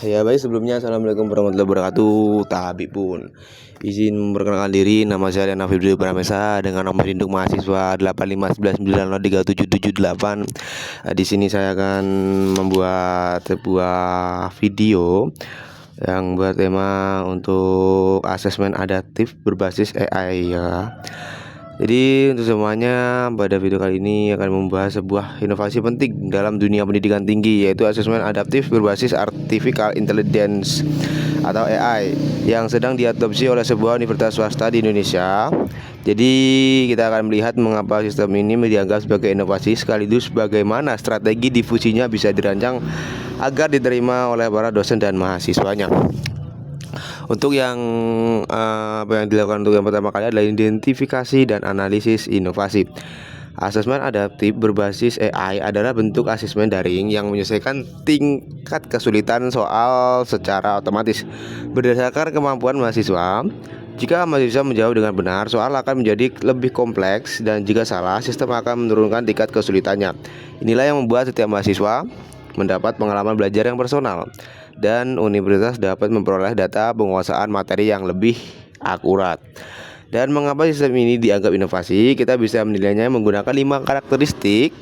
Ya baik, sebelumnya assalamualaikum warahmatullahi wabarakatuh. Tapi pun izin memperkenalkan diri, nama saya Rian Afidri Pramesa dengan nomor induk mahasiswa 851903778. Di sini saya akan membuat sebuah video yang bertema untuk asesmen adaptif berbasis AI ya. Jadi untuk semuanya, pada video kali ini akan membahas sebuah inovasi penting dalam dunia pendidikan tinggi, yaitu asesmen adaptif berbasis Artificial Intelligence atau AI yang sedang diadopsi oleh sebuah universitas swasta di Indonesia. Jadi kita akan melihat mengapa sistem ini dianggap sebagai inovasi, sekaligus bagaimana strategi difusinya bisa dirancang agar diterima oleh para dosen dan mahasiswanya. Untuk yang apa yang dilakukan untuk yang pertama kali adalah identifikasi dan analisis inovasi. Asesmen adaptif berbasis AI adalah bentuk asesmen daring yang menyelesaikan tingkat kesulitan soal secara otomatis berdasarkan kemampuan mahasiswa. Jika mahasiswa menjawab dengan benar, soal akan menjadi lebih kompleks, dan jika salah, sistem akan menurunkan tingkat kesulitannya. Inilah yang membuat setiap mahasiswa mendapat pengalaman belajar yang personal, dan universitas dapat memperoleh data penguasaan materi yang lebih akurat. Dan mengapa sistem ini dianggap inovasi? Kita bisa menilainya menggunakan 5 karakteristik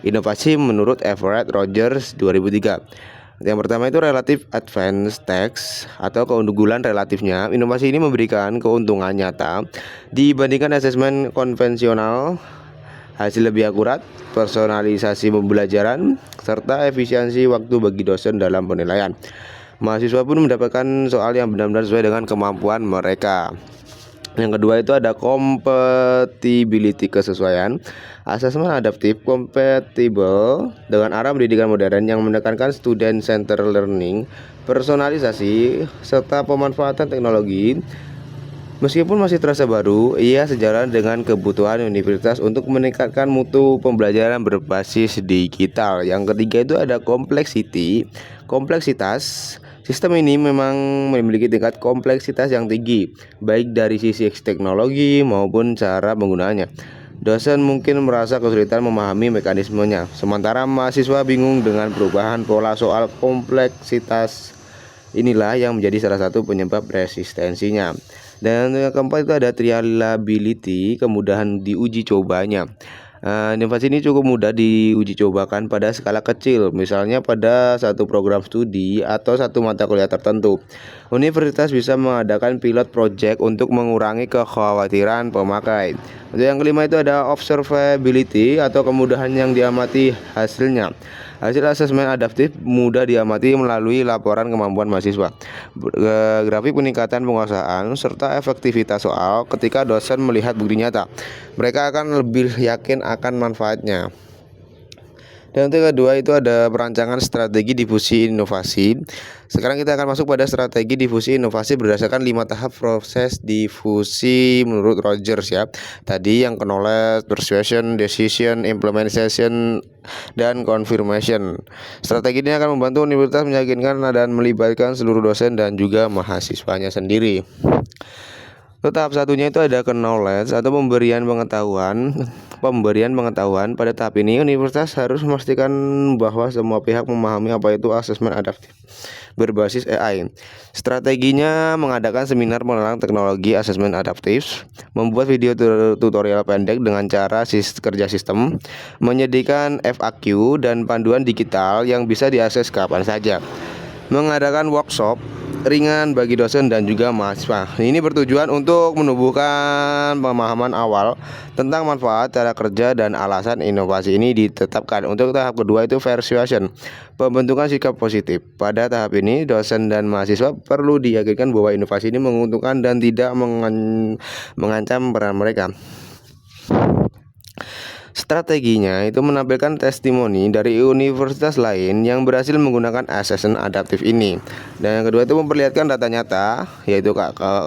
inovasi menurut Everett Rogers 2003. Yang pertama itu relative advanced text atau keunggulan relatifnya. Inovasi ini memberikan keuntungan nyata dibandingkan asesmen konvensional, hasil lebih akurat, personalisasi pembelajaran, serta efisiensi waktu bagi dosen dalam penilaian. Mahasiswa pun mendapatkan soal yang benar-benar sesuai dengan kemampuan mereka. Yang kedua itu ada compatibility, kesesuaian. Asesmen adaptif kompatibel dengan arah pendidikan modern yang menekankan student centered learning, personalisasi, serta pemanfaatan teknologi. Meskipun masih terasa baru, ia sejalan dengan kebutuhan universitas untuk meningkatkan mutu pembelajaran berbasis digital. Yang ketiga itu ada kompleksitas. Sistem ini memang memiliki tingkat kompleksitas yang tinggi, baik dari sisi teknologi maupun cara penggunaannya. Dosen mungkin merasa kesulitan memahami mekanismenya, sementara mahasiswa bingung dengan perubahan pola soal. Kompleksitas inilah yang menjadi salah satu penyebab resistensinya. Dan yang keempat itu ada reliability, kemudahan diuji cobanya. Inovasi ini cukup mudah diuji cobakan pada skala kecil, misalnya pada satu program studi atau satu mata kuliah tertentu. Universitas bisa mengadakan pilot project untuk mengurangi kekhawatiran pemakai. Untuk yang kelima itu ada observability atau kemudahan yang diamati hasilnya. Hasil asesmen adaptif mudah diamati melalui laporan kemampuan mahasiswa, grafik peningkatan penguasaan, serta efektivitas soal. Ketika dosen melihat bukti nyata, mereka akan lebih yakin akan manfaatnya. Dan yang kedua itu ada perancangan strategi difusi inovasi. Sekarang kita akan masuk pada strategi difusi inovasi berdasarkan 5 tahap proses difusi menurut Rogers ya. Tadi yang knowledge, persuasion, decision, implementation, dan confirmation. Strategi ini akan membantu universitas meyakinkan dan melibatkan seluruh dosen dan juga mahasiswanya sendiri. Tahap satunya itu ada knowledge atau pemberian pengetahuan. Pada tahap ini universitas harus memastikan bahwa semua pihak memahami apa itu asesmen adaptif berbasis AI. Strateginya mengadakan seminar pengenalan teknologi asesmen adaptif, membuat video tutorial pendek dengan cara kerja sistem, menyediakan FAQ dan panduan digital yang bisa diakses kapan saja, mengadakan workshop ringan bagi dosen dan juga mahasiswa. Ini bertujuan untuk menumbuhkan pemahaman awal tentang manfaat, cara kerja, dan alasan inovasi ini ditetapkan. Untuk tahap kedua itu persuasion, pembentukan sikap positif. Pada tahap ini dosen dan mahasiswa perlu diyakinkan bahwa inovasi ini menguntungkan dan tidak mengancam peran mereka. Strateginya itu menampilkan testimoni dari universitas lain yang berhasil menggunakan asesmen adaptif ini. Dan yang kedua itu memperlihatkan data nyata, yaitu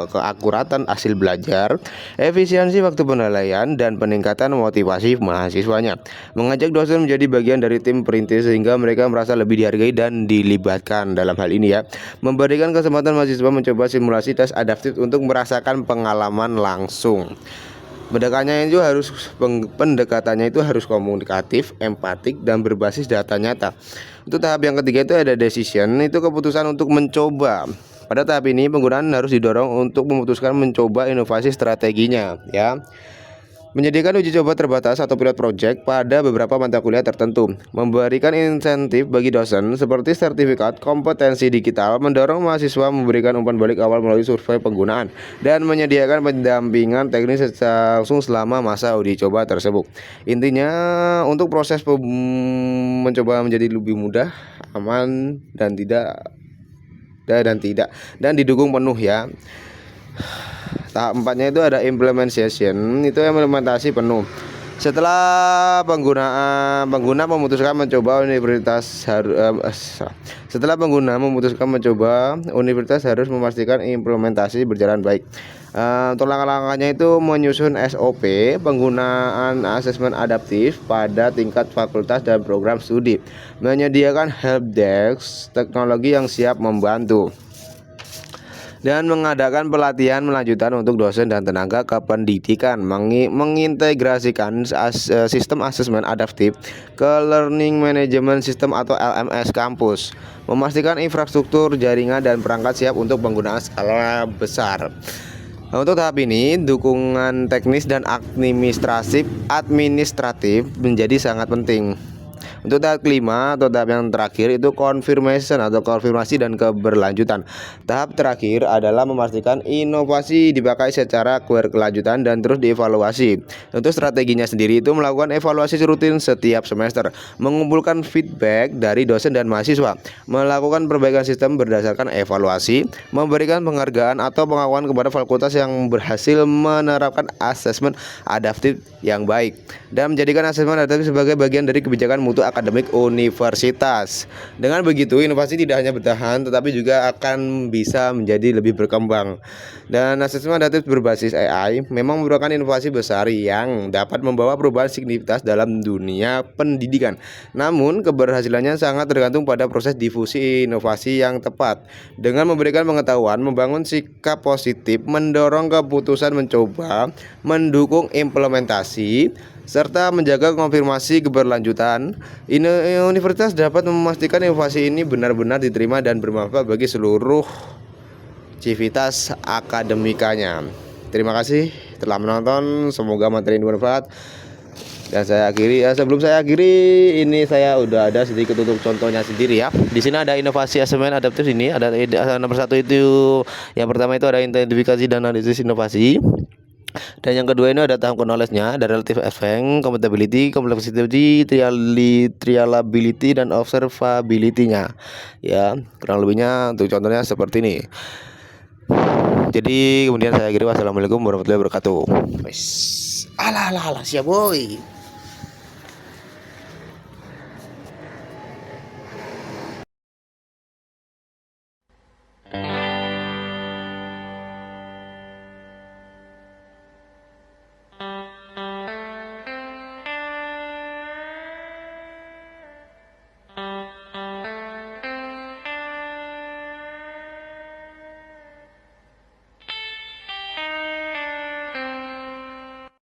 keakuratan hasil belajar, efisiensi waktu penilaian, dan peningkatan motivasi mahasiswanya. Mengajak dosen menjadi bagian dari tim perintis sehingga mereka merasa lebih dihargai dan dilibatkan dalam hal ini ya. Memberikan kesempatan mahasiswa mencoba simulasi tes adaptif untuk merasakan pengalaman langsung. Pendekatannya itu harus komunikatif, empatik, dan berbasis data nyata. Untuk tahap yang ketiga itu ada decision, itu keputusan untuk mencoba. Pada tahap ini penggunaan harus didorong untuk memutuskan mencoba inovasi strateginya, ya. Menyediakan uji coba terbatas atau pilot project pada beberapa mata kuliah tertentu. Memberikan insentif bagi dosen seperti sertifikat kompetensi digital. Mendorong mahasiswa memberikan umpan balik awal melalui survei penggunaan. Dan menyediakan pendampingan teknis secara langsung selama masa uji coba tersebut. Intinya untuk proses mencoba menjadi lebih mudah, aman, dan dan didukung penuh, ya. Tahap 4-nya itu ada implementation, itu implementasi penuh. Setelah pengguna memutuskan mencoba universitas harus memastikan implementasi berjalan baik. Untuk langkah-langkahnya itu menyusun SOP, penggunaan asesmen adaptif pada tingkat fakultas dan program studi, menyediakan helpdesk teknologi yang siap membantu, dan mengadakan pelatihan lanjutan untuk dosen dan tenaga kependidikan, mengintegrasikan sistem asesmen adaptif ke learning management system atau LMS kampus, memastikan infrastruktur jaringan dan perangkat siap untuk penggunaan skala besar. Untuk tahap ini, dukungan teknis dan administratif menjadi sangat penting. Untuk tahap kelima atau tahap yang terakhir itu konfirmasi dan keberlanjutan. Tahap terakhir adalah memastikan inovasi dipakai secara berkelanjutan dan terus dievaluasi. Untuk strateginya sendiri itu melakukan evaluasi rutin setiap semester, mengumpulkan feedback dari dosen dan mahasiswa, melakukan perbaikan sistem berdasarkan evaluasi, memberikan penghargaan atau pengakuan kepada fakultas yang berhasil menerapkan asesmen adaptif yang baik, dan menjadikan asesmen adaptif sebagai bagian dari kebijakan mutu akademik universitas. Dengan begitu, inovasi tidak hanya bertahan tetapi juga akan bisa menjadi lebih berkembang. Dan asesmen adaptif berbasis AI memang merupakan inovasi besar yang dapat membawa perubahan signifikan dalam dunia pendidikan. Namun, keberhasilannya sangat tergantung pada proses difusi inovasi yang tepat. Dengan memberikan pengetahuan, membangun sikap positif, mendorong keputusan mencoba, mendukung implementasi, serta menjaga konfirmasi keberlanjutan, universitas dapat memastikan inovasi ini benar-benar diterima dan bermanfaat bagi seluruh civitas akademikanya. Terima kasih telah menonton, semoga materi ini bermanfaat. Dan sebelum saya akhiri, ini saya udah ada sedikit untuk contohnya sendiri, ya. Di sini ada inovasi asesmen adaptif, ini ada nomor 1 itu, yang pertama itu ada identifikasi dan analisis inovasi. Dan yang kedua ini ada tahap knowledge-nya, ada relative effect, compatibility, complexity, trialability, dan observability-nya. Ya, kurang lebihnya untuk contohnya seperti ini. Jadi kemudian saya akhiri, wassalamualaikum warahmatullahi wabarakatuh. Alah, siap boy.